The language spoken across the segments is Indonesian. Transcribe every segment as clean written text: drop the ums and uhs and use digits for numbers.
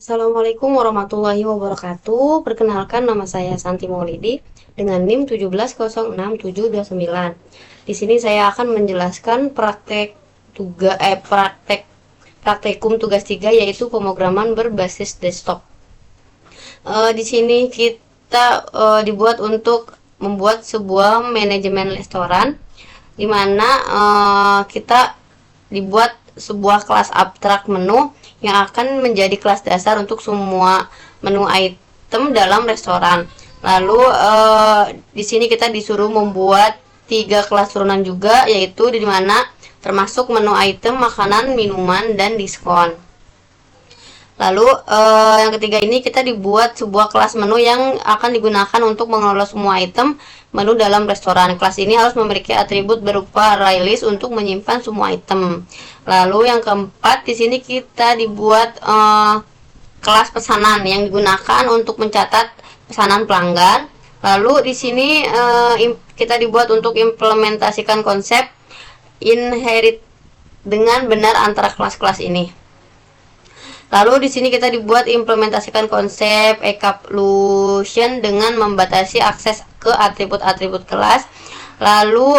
Assalamualaikum warahmatullahi wabarakatuh. Perkenalkan, nama saya Santi Maulidi dengan NIM 1706729. Di sini saya akan menjelaskan praktekum tugas 3, yaitu pemrograman berbasis desktop. Di sini kita dibuat untuk membuat sebuah manajemen restoran, di mana kita dibuat sebuah kelas abstrak menu yang akan menjadi kelas dasar untuk semua menu item dalam restoran. Lalu di sini kita disuruh membuat 3 kelas turunan juga, yaitu di mana termasuk menu item, makanan, minuman, dan diskon. Lalu yang ketiga ini kita dibuat sebuah kelas menu yang akan digunakan untuk mengelola semua item menu dalam restoran. Kelas ini harus memiliki atribut berupa array list untuk menyimpan semua item. Lalu yang keempat, di sini kita dibuat kelas pesanan yang digunakan untuk mencatat pesanan pelanggan. Lalu di sini kita dibuat untuk implementasikan konsep inherit dengan benar antara kelas-kelas ini. Lalu di sini kita dibuat implementasikan konsep encapsulation dengan membatasi akses ke atribut-atribut kelas. Lalu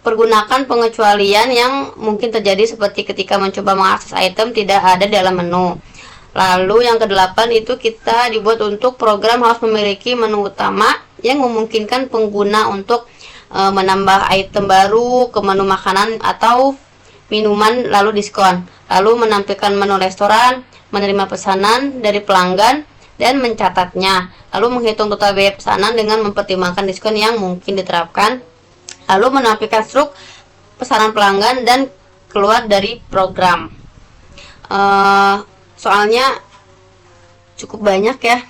pergunakan pengecualian yang mungkin terjadi seperti ketika mencoba mengakses item tidak ada dalam menu. Lalu yang kedelapan itu kita dibuat untuk program harus memiliki menu utama yang memungkinkan pengguna untuk menambah item baru ke menu makanan atau minuman lalu diskon. Lalu menampilkan menu restoran, menerima pesanan dari pelanggan, dan mencatatnya. Lalu menghitung total biaya pesanan dengan mempertimbangkan diskon yang mungkin diterapkan. Lalu menampilkan struk pesanan pelanggan dan keluar dari program. Soalnya cukup banyak ya.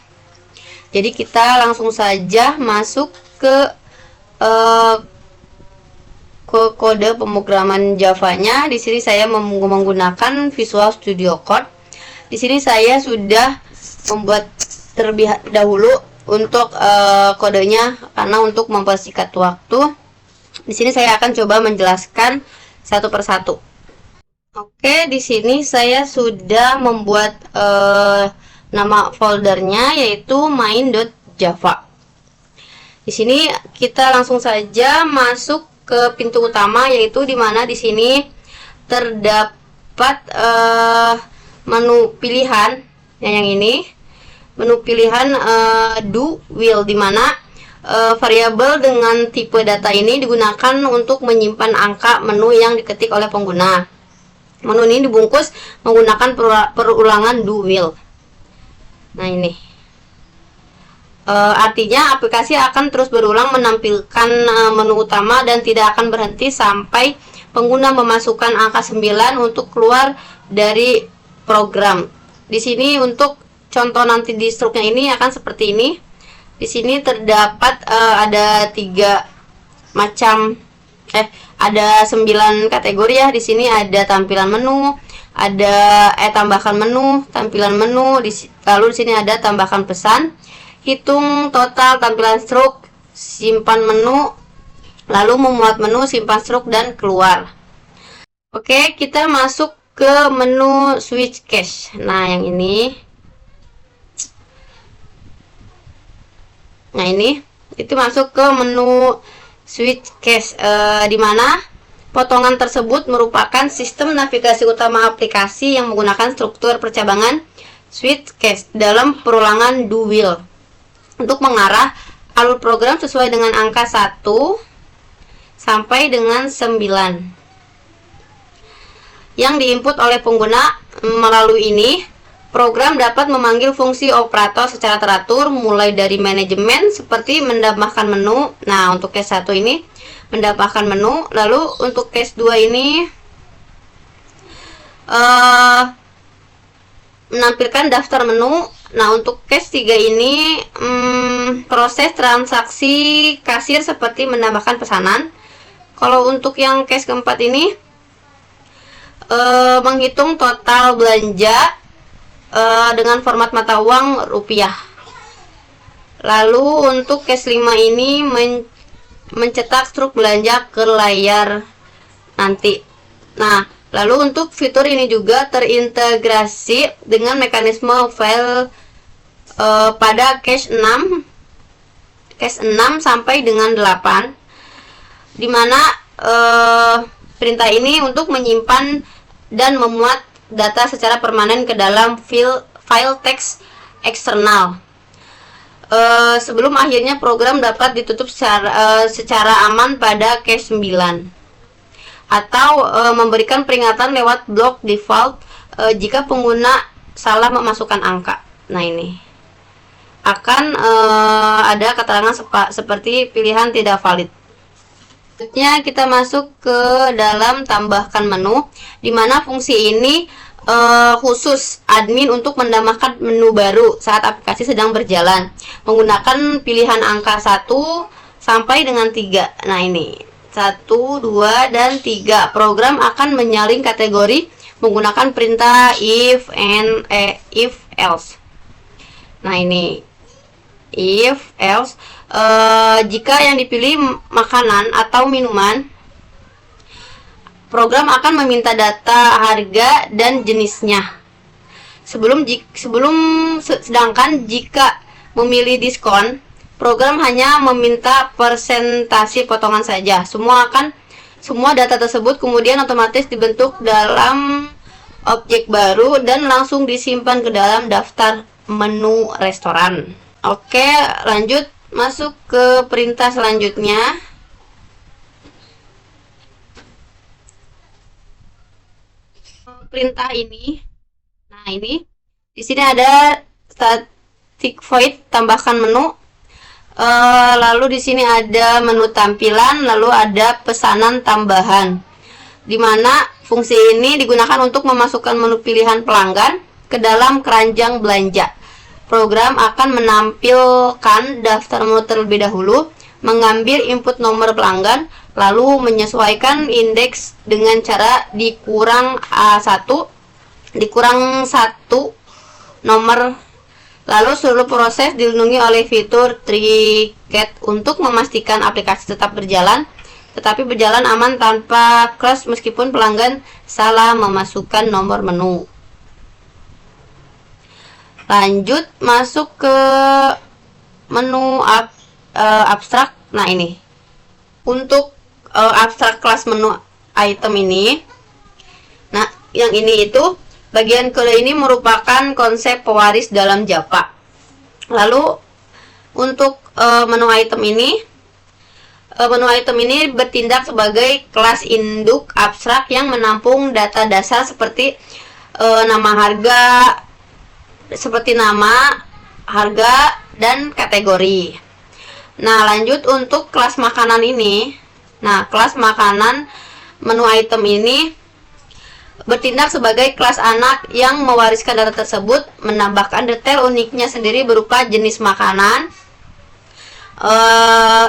Jadi kita langsung saja masuk ke kode pemrograman Java-nya. Di sini saya menggunakan Visual Studio Code. Di sini saya sudah membuat terlebih dahulu untuk kodenya karena untuk mempersingkat waktu. Di sini saya akan coba menjelaskan satu persatu. Oke, di sini saya sudah membuat nama foldernya yaitu main.java. Di sini kita langsung saja masuk ke pintu utama, yaitu dimana di sini terdapat menu pilihan yang ini, menu pilihan do will, dimana variabel dengan tipe data ini digunakan untuk menyimpan angka menu yang diketik oleh pengguna. Menu ini dibungkus menggunakan perulangan do will. Nah ini. Artinya aplikasi akan terus berulang menampilkan menu utama dan tidak akan berhenti sampai pengguna memasukkan angka 9 untuk keluar dari program. Di sini untuk contoh nanti di struknya ini akan seperti ini. Di sini terdapat ada 3 macam ada 9 kategori ya. Di sini ada tampilan menu, ada tambahkan menu, tampilan menu, lalu di sini ada tambahkan pesan, hitung total, tampilan struk, simpan menu, lalu memuat menu, simpan struk, dan keluar. Oke, kita masuk ke menu switch cache. Nah yang ini, itu masuk ke menu switch cache, di mana potongan tersebut merupakan sistem navigasi utama aplikasi yang menggunakan struktur percabangan switch cache dalam perulangan do will untuk mengarah alur program sesuai dengan angka 1 sampai dengan 9 yang diinput oleh pengguna. Melalui ini, program dapat memanggil fungsi operator secara teratur mulai dari manajemen seperti menambahkan menu. Nah, untuk case 1 ini menambahkan menu, lalu untuk case 2 ini menampilkan daftar menu. Nah, untuk case 3 ini proses transaksi kasir seperti menambahkan pesanan. Kalau untuk yang case keempat ini menghitung total belanja dengan format mata uang rupiah. Lalu untuk case 5 ini mencetak struk belanja ke layar nanti. Nah, Lalu untuk fitur ini juga terintegrasi dengan mekanisme file pada cache 6 sampai dengan 8, dimana perintah ini untuk menyimpan dan memuat data secara permanen ke dalam file teks eksternal sebelum akhirnya program dapat ditutup secara aman pada cache 9, atau memberikan peringatan lewat blok default jika pengguna salah memasukkan angka. Nah, ini akan ada keterangan seperti pilihan tidak valid. Selanjutnya kita masuk ke dalam tambahkan menu, di mana fungsi ini khusus admin untuk menambahkan menu baru saat aplikasi sedang berjalan menggunakan pilihan angka 1 sampai dengan 3. Nah, ini 1, 2, dan 3. Program akan menyaring kategori menggunakan perintah if else. Nah, ini if else. Jika yang dipilih makanan atau minuman, program akan meminta data harga dan jenisnya. Sedangkan jika memilih diskon, program hanya meminta persentase potongan saja. Semua data tersebut kemudian otomatis dibentuk dalam objek baru dan langsung disimpan ke dalam daftar menu restoran. Oke, lanjut masuk ke perintah selanjutnya. Perintah ini, nah ini di sini ada static void tambahkan menu. Lalu di sini ada menu tampilan, lalu ada pesanan tambahan, dimana fungsi ini digunakan untuk memasukkan menu pilihan pelanggan ke dalam keranjang belanja. Program akan menampilkan daftar menu terlebih dahulu, mengambil input nomor pelanggan, lalu menyesuaikan indeks dengan cara dikurang 1 nomor. Lalu seluruh proses dilindungi oleh fitur Tricket untuk memastikan aplikasi tetap berjalan, tetapi berjalan aman tanpa crash meskipun pelanggan salah memasukkan nomor menu. Lanjut masuk ke menu abstrak. Nah, ini untuk abstrak kelas menu item ini. Nah, yang ini itu bagian kode ini merupakan konsep pewaris dalam Java. Lalu untuk menu item ini bertindak sebagai kelas induk abstrak yang menampung data dasar seperti nama harga, dan kategori. Nah, lanjut untuk kelas makanan ini. Nah, kelas makanan menu item ini bertindak sebagai kelas anak yang mewariskan data tersebut, menambahkan detail uniknya sendiri berupa jenis makanan,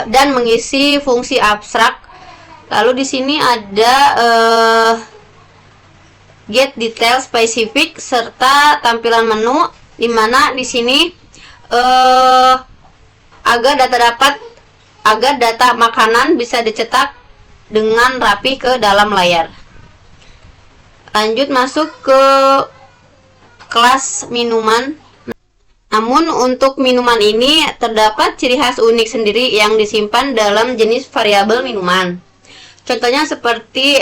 dan mengisi fungsi abstrak. Lalu di sini ada get detail spesifik serta tampilan menu, dimana di sini agar data makanan bisa dicetak dengan rapi ke dalam layar. Lanjut masuk ke kelas minuman. Namun untuk minuman ini terdapat ciri khas unik sendiri yang disimpan dalam jenis variabel minuman. Contohnya seperti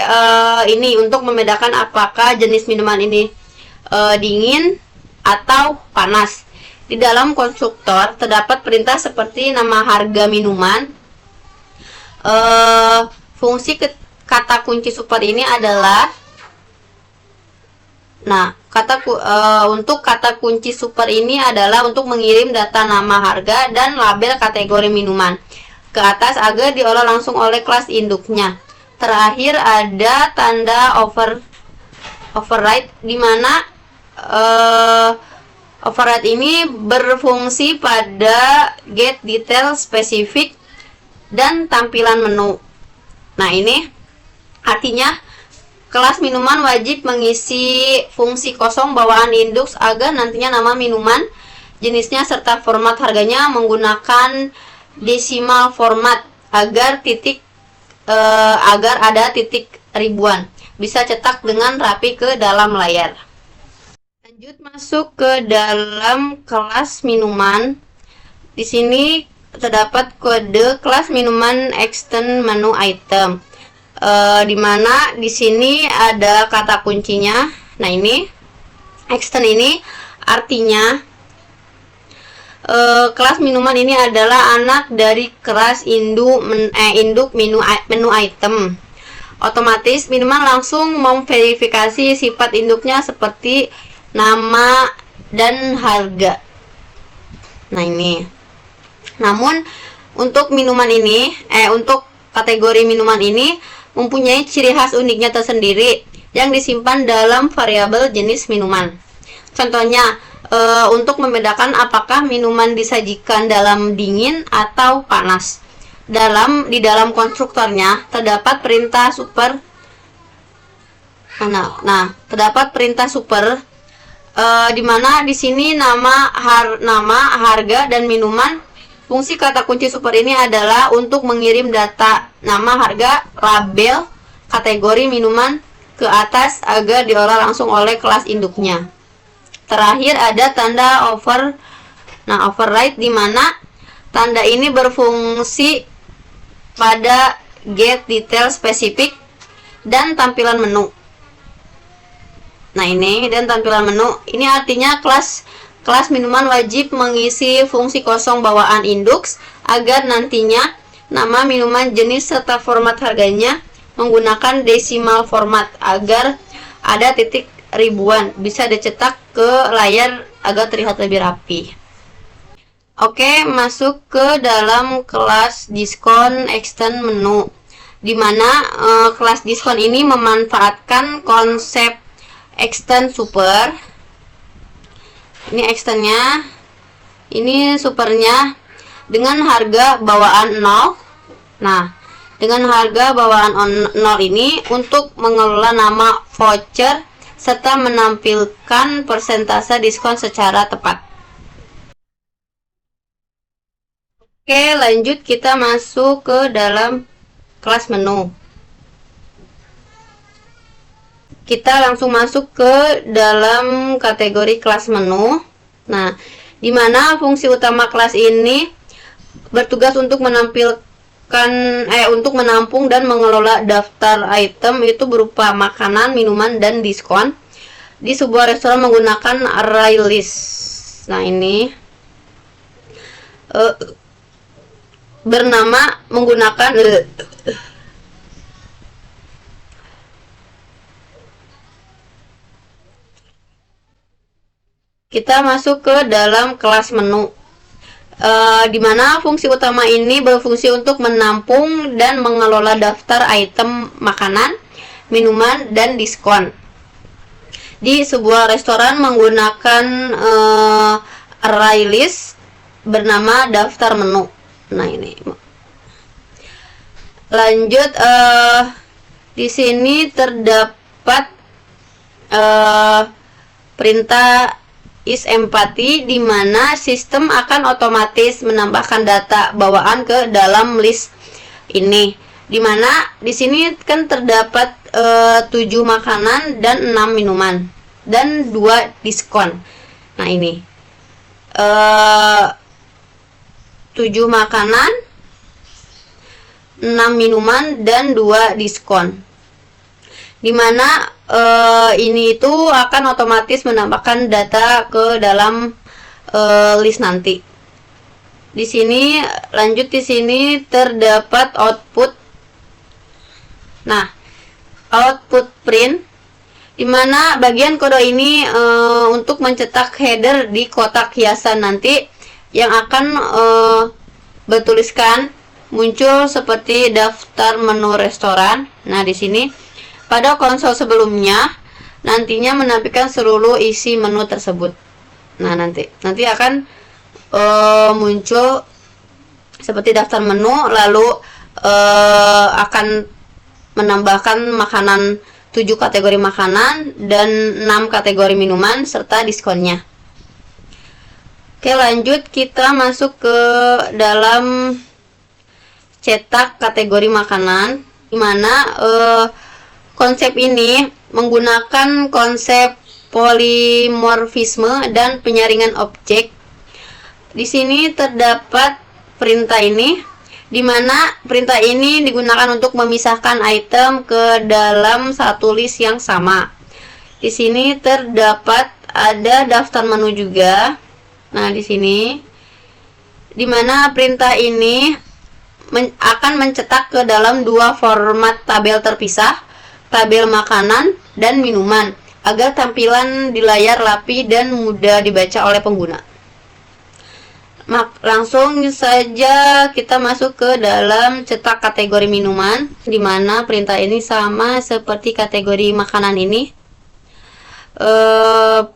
ini untuk membedakan apakah jenis minuman ini dingin atau panas. Di dalam konstruktor terdapat perintah seperti nama harga minuman. Fungsi kata kunci super ini adalah untuk kata kunci super ini adalah untuk mengirim data nama harga dan label kategori minuman ke atas agar diolah langsung oleh kelas induknya. Terakhir ada tanda override, di mana override ini berfungsi pada get detail spesifik dan tampilan menu. Nah, ini artinya kelas minuman wajib mengisi fungsi kosong bawaan induk agar nantinya nama minuman, jenisnya, serta format harganya menggunakan decimal format agar ada titik ribuan. bisa cetak dengan rapi ke dalam layar. Lanjut masuk ke dalam kelas minuman. Di sini terdapat kode kelas minuman extend menu item. Dimana di sini ada kata kuncinya. Nah, ini extend ini artinya kelas minuman ini adalah anak dari kelas induk menu item. Otomatis minuman langsung memverifikasi sifat induknya seperti nama dan harga. Nah, ini. Namun untuk minuman ini untuk kategori minuman ini mempunyai ciri khas uniknya tersendiri yang disimpan dalam variabel jenis minuman. Contohnya, untuk membedakan apakah minuman disajikan dalam dingin atau panas. Di dalam konstruktornya terdapat perintah super. Terdapat perintah super di mana di sini nama, harga, dan minuman. Fungsi kata kunci super ini adalah untuk mengirim data nama, harga, label, kategori minuman ke atas agar diolah langsung oleh kelas induknya. Terakhir ada tanda override di mana tanda ini berfungsi pada get detail spesifik dan tampilan menu. Nah, ini dan tampilan menu. Ini artinya kelas minuman wajib mengisi fungsi kosong bawaan indeks agar nantinya nama minuman, jenis, serta format harganya menggunakan decimal format agar ada titik ribuan bisa dicetak ke layar agar terlihat lebih rapi. Oke, masuk ke dalam kelas diskon extend menu, dimana kelas diskon ini memanfaatkan konsep extend super. Ini extendnya, ini supernya dengan harga bawaan 0. Nah, dengan harga bawaan 0 ini untuk mengelola nama voucher serta menampilkan persentase diskon secara tepat. Oke, lanjut kita masuk ke dalam kelas menu. Kita langsung masuk ke dalam kategori kelas menu. Nah, di mana fungsi utama kelas ini bertugas untuk untuk menampung dan mengelola daftar item itu berupa makanan, minuman, dan diskon di sebuah restoran menggunakan array list. Nah, ini bernama menggunakan kita masuk ke dalam kelas menu, di mana fungsi utama ini berfungsi untuk menampung dan mengelola daftar item makanan, minuman, dan diskon di sebuah restoran menggunakan array list bernama daftar menu. Nah, ini. Lanjut, di sini terdapat perintah is empty, di mana sistem akan otomatis menambahkan data bawaan ke dalam list ini, di mana di sini kan terdapat 7 makanan dan 6 minuman dan 2 diskon. Nah, ini 7 makanan, 6 minuman, dan 2 diskon, dimana ini itu akan otomatis menambahkan data ke dalam list nanti. Di sini lanjut, di sini terdapat output. Nah, output print, dimana bagian kode ini untuk mencetak header di kotak hiasan nanti yang akan bertuliskan muncul seperti daftar menu restoran. Nah, di sini pada konsol sebelumnya nantinya menampilkan seluruh isi menu tersebut. Nah, nanti akan muncul seperti daftar menu, lalu akan menambahkan makanan 7 kategori makanan dan 6 kategori minuman serta diskonnya. Oke, lanjut kita masuk ke dalam cetak kategori makanan, di mana konsep ini menggunakan konsep polimorfisme dan penyaringan objek. Di sini terdapat perintah ini, di mana perintah ini digunakan untuk memisahkan item ke dalam satu list yang sama. Di sini terdapat ada daftar menu juga. Nah, di sini di mana perintah ini akan mencetak ke dalam dua format tabel terpisah, tabel makanan dan minuman, agar tampilan di layar rapi dan mudah dibaca oleh pengguna. Langsung saja kita masuk ke dalam cetak kategori minuman, di mana perintah ini sama seperti kategori makanan ini.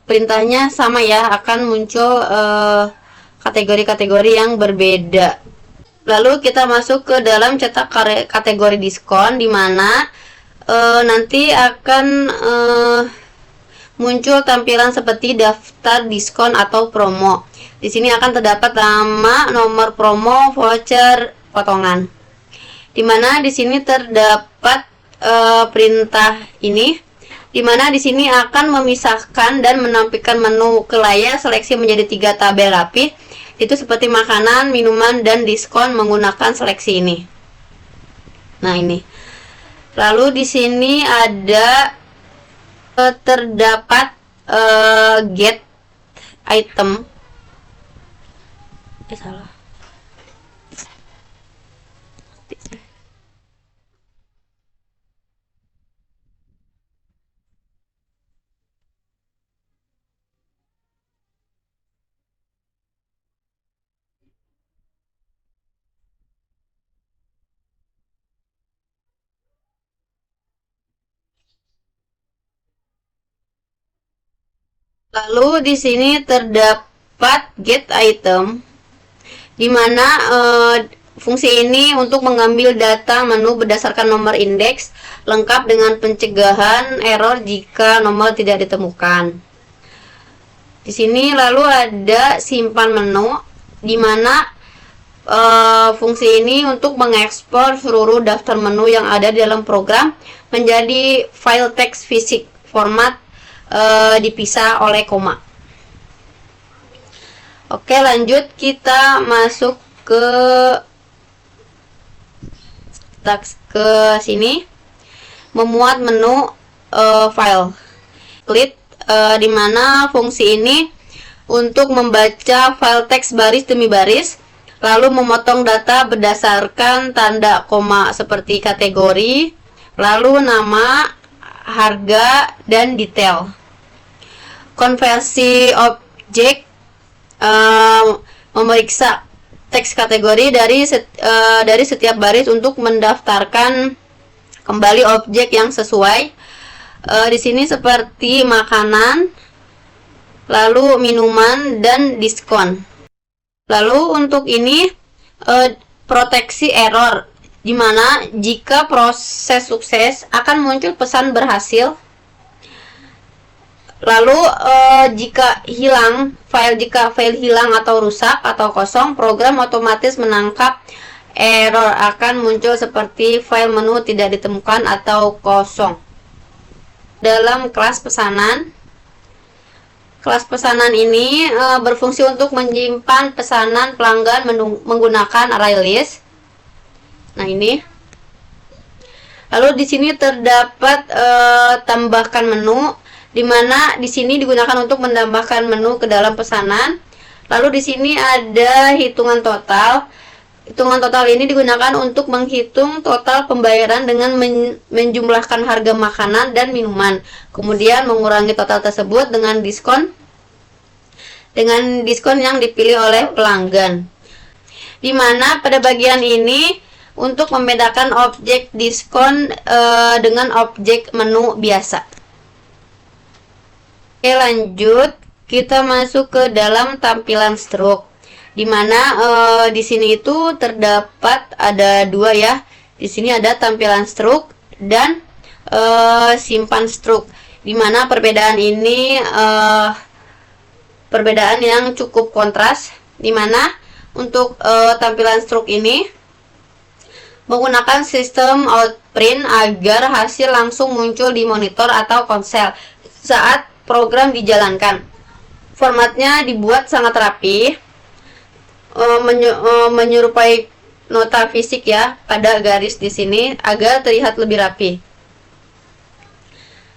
Perintahnya sama ya, akan muncul kategori-kategori yang berbeda. Lalu kita masuk ke dalam cetak kategori diskon, di mana nanti akan muncul tampilan seperti daftar diskon atau promo. Di sini akan terdapat nama, nomor promo, voucher, potongan. Di mana di sini terdapat perintah ini, di mana di sini akan memisahkan dan menampilkan menu ke layar seleksi menjadi 3 tabel rapi. Itu seperti makanan, minuman, dan diskon menggunakan seleksi ini. Nah, ini. Lalu di sini ada terdapat get item. Salah. Lalu di sini terdapat get item, di mana fungsi ini untuk mengambil data menu berdasarkan nomor indeks, lengkap dengan pencegahan error jika nomor tidak ditemukan. Di sini lalu ada simpan menu, di mana fungsi ini untuk mengekspor seluruh daftar menu yang ada di dalam program menjadi file teks fisik format dipisah oleh koma. Oke, lanjut kita masuk ke sini, memuat menu file. Klik di mana fungsi ini untuk membaca file teks baris demi baris, lalu memotong data berdasarkan tanda koma seperti kategori, lalu nama, harga, dan detail. Konversi objek memeriksa teks kategori dari setiap baris untuk mendaftarkan kembali objek yang sesuai. Di sini seperti makanan, lalu minuman, dan diskon. Lalu untuk ini proteksi error, di mana jika proses sukses akan muncul pesan berhasil. Lalu jika file hilang atau rusak atau kosong, program otomatis menangkap error, akan muncul seperti file menu tidak ditemukan atau kosong. Dalam kelas pesanan ini berfungsi untuk menyimpan pesanan pelanggan menggunakan array list. Nah, ini. Lalu di sini terdapat tambahkan menu, di mana di sini digunakan untuk menambahkan menu ke dalam pesanan. Lalu di sini ada hitungan total. Hitungan total ini digunakan untuk menghitung total pembayaran dengan menjumlahkan harga makanan dan minuman, kemudian mengurangi total tersebut dengan diskon yang dipilih oleh pelanggan. Di mana pada bagian ini untuk membedakan objek diskon dengan objek menu biasa. Oke, lanjut kita masuk ke dalam tampilan stroke, di mana di sini itu terdapat ada dua ya. Di sini ada tampilan stroke dan simpan stroke, di mana perbedaan ini perbedaan yang cukup kontras, di mana untuk tampilan stroke ini menggunakan sistem print agar hasil langsung muncul di monitor atau ponsel saat program dijalankan. Formatnya dibuat sangat rapi, menyerupai nota fisik ya, pada garis di sini agar terlihat lebih rapi.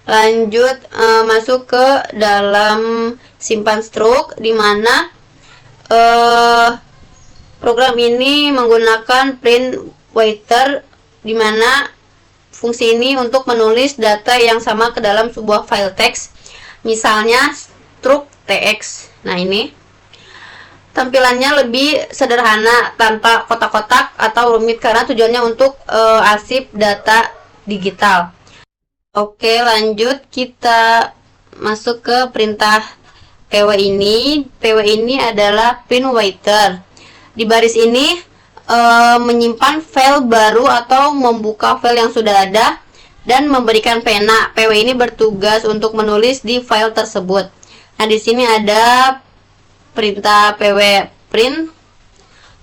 Lanjut masuk ke dalam simpan struk, di mana program ini menggunakan print writer, di mana fungsi ini untuk menulis data yang sama ke dalam sebuah file teks, misalnya struk tx. Nah, ini tampilannya lebih sederhana tanpa kotak-kotak atau rumit karena tujuannya untuk arsip data digital. Oke, lanjut kita masuk ke perintah pw ini. Pw ini adalah print writer. Di baris ini menyimpan file baru atau membuka file yang sudah ada dan memberikan pena. PW ini bertugas untuk menulis di file tersebut. Nah, di sini ada perintah PW print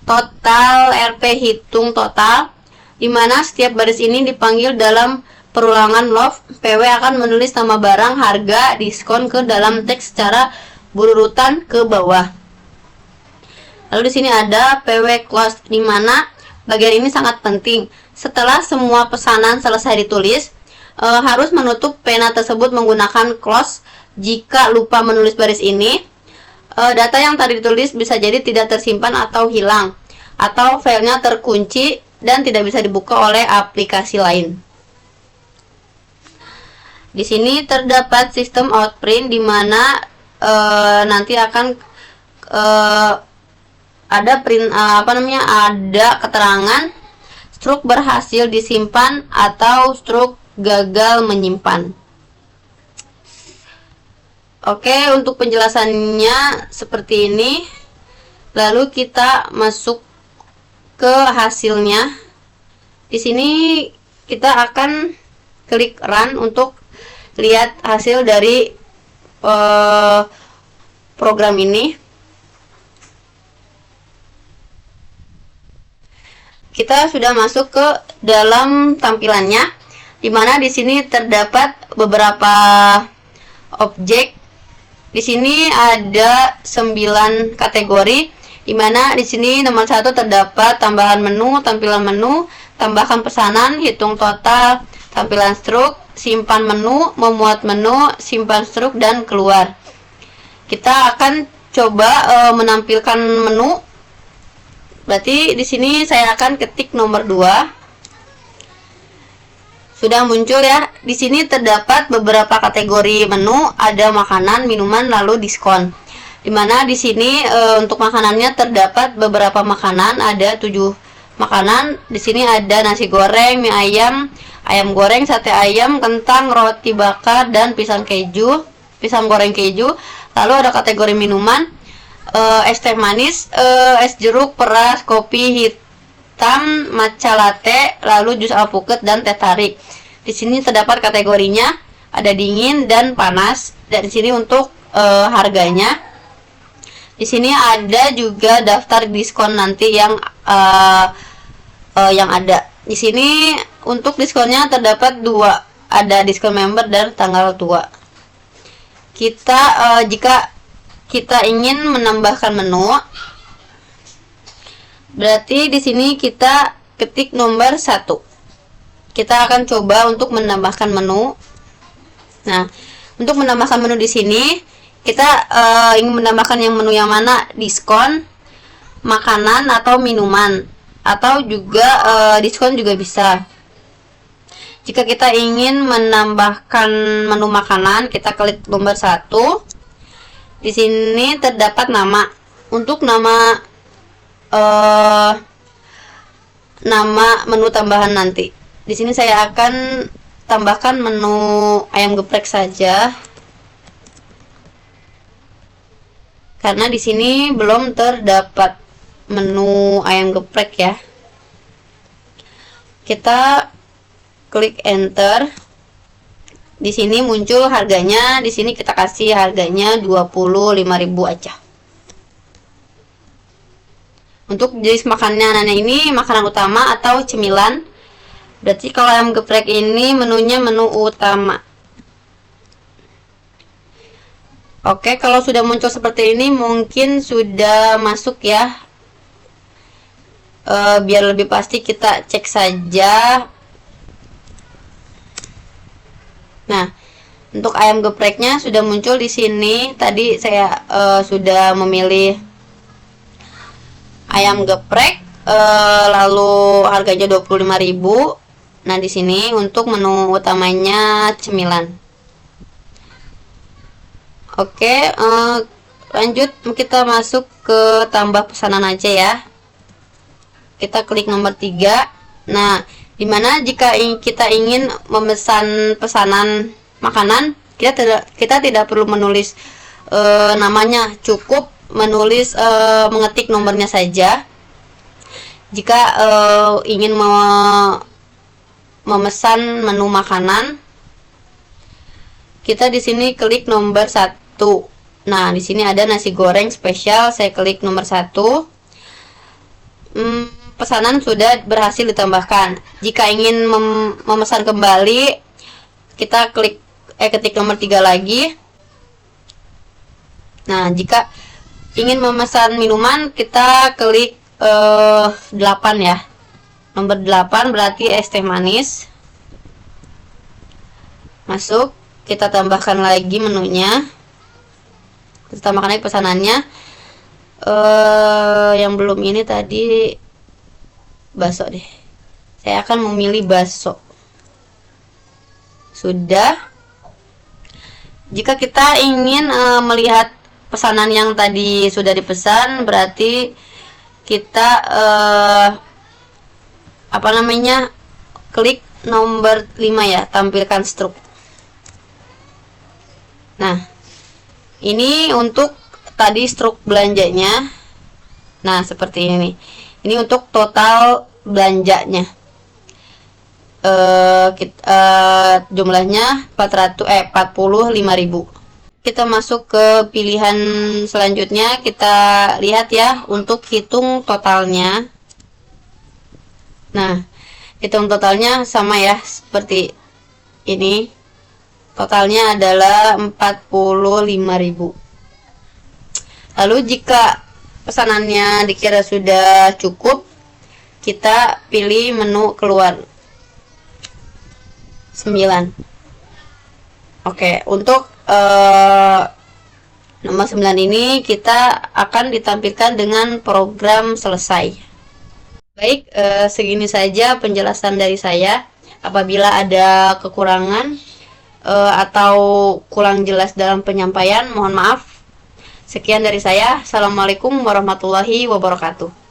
total rp hitung total, di mana setiap baris ini dipanggil dalam perulangan love. PW akan menulis nama barang, harga, diskon ke dalam teks secara berurutan ke bawah. Lalu di sini ada PW close, di mana bagian ini sangat penting. Setelah semua pesanan selesai ditulis, harus menutup pena tersebut menggunakan close. Jika lupa menulis baris ini, data yang tadi ditulis bisa jadi tidak tersimpan atau hilang, atau filenya terkunci dan tidak bisa dibuka oleh aplikasi lain. Di sini terdapat sistem outprint, di mana nanti akan ada ada keterangan struk berhasil disimpan atau struk gagal menyimpan. Oke, untuk penjelasannya seperti ini. Lalu kita masuk ke hasilnya. Di sini kita akan klik run untuk lihat hasil dari program ini. Kita sudah masuk ke dalam tampilannya, di mana di sini terdapat beberapa objek. Di sini ada 9 kategori, di mana di sini nomor 1 terdapat tambahan menu, tampilan menu, tambahkan pesanan, hitung total, tampilan struk, simpan menu, memuat menu, simpan struk, dan keluar. Kita akan coba menampilkan menu. Berarti di sini saya akan ketik nomor 2. Sudah muncul ya. Di sini terdapat beberapa kategori menu, ada makanan, minuman, lalu diskon. Dimana di sini untuk makanannya terdapat beberapa makanan, ada 7 makanan. Di sini ada nasi goreng, mie ayam, ayam goreng, sate ayam, kentang, roti bakar, dan pisang goreng keju. Lalu ada kategori minuman, es teh manis, es jeruk, peras, kopi hitam, matcha latte, lalu jus alpukat, dan teh tarik. Di sini terdapat kategorinya, ada dingin dan panas. Dan di sini untuk harganya. Di sini ada juga daftar diskon nanti yang ada. Di sini untuk diskonnya terdapat 2, ada diskon member dan tanggal tua. Jika kita ingin menambahkan menu, berarti di sini kita ketik nomor 1. Kita akan coba untuk menambahkan menu. Nah, untuk menambahkan menu di sini kita ingin menambahkan menu yang mana? Diskon, makanan, atau minuman, atau juga diskon juga bisa. Jika kita ingin menambahkan menu makanan, kita klik nomor 1. Di sini terdapat nama. Untuk nama menu tambahan nanti. Di sini saya akan tambahkan menu ayam geprek saja. Karena di sini belum terdapat menu ayam geprek ya. Kita klik enter. Di sini muncul harganya. Di sini kita kasih harganya 25.000 aja. Untuk jenis makanannya ini makanan utama atau cemilan. Berarti kalau ayam geprek ini menunya menu utama. Oke, kalau sudah muncul seperti ini mungkin sudah masuk ya. Biar lebih pasti kita cek saja. Nah, untuk ayam gepreknya sudah muncul di sini. Tadi saya sudah memilih ayam geprek, lalu harganya 25.000. Nah, di sini untuk menu utamanya cemilan. Oke, lanjut kita masuk ke tambah pesanan aja ya. Kita klik nomor 3. Nah, dimana jika kita ingin memesan pesanan makanan, kita tidak perlu menulis namanya, cukup menulis mengetik nomornya saja. Jika ingin memesan menu makanan, kita di sini klik nomor 1. Nah, di sini ada nasi goreng spesial, saya klik nomor 1. Pesanan sudah berhasil ditambahkan. Jika ingin memesan kembali, kita ketik nomor 3 lagi. Nah, jika ingin memesan minuman, kita klik 8 ya. Nomor 8 berarti es teh manis. Masuk, kita tambahkan lagi menunya. Kita tambahkan lagi pesanannya. Yang belum ini tadi bakso deh. Saya akan memilih bakso. Sudah. Jika kita ingin melihat pesanan yang tadi sudah dipesan, berarti kita klik nomor 5 ya, tampilkan struk. Nah, ini untuk tadi struk belanjanya. Nah, seperti ini. Ini untuk total belanjanya. Jumlahnya 45.000. Kita masuk ke pilihan selanjutnya. Kita lihat ya untuk hitung totalnya. Nah, hitung totalnya sama ya, seperti ini. Totalnya adalah 45.000. Lalu jika pesanannya dikira sudah cukup, kita pilih menu keluar 9. Oke, untuk nomor 9 ini kita akan ditampilkan dengan program selesai. Baik, segini saja penjelasan dari saya. Apabila ada kekurangan atau kurang jelas dalam penyampaian, mohon maaf. Sekian dari saya. Assalamualaikum warahmatullahi wabarakatuh.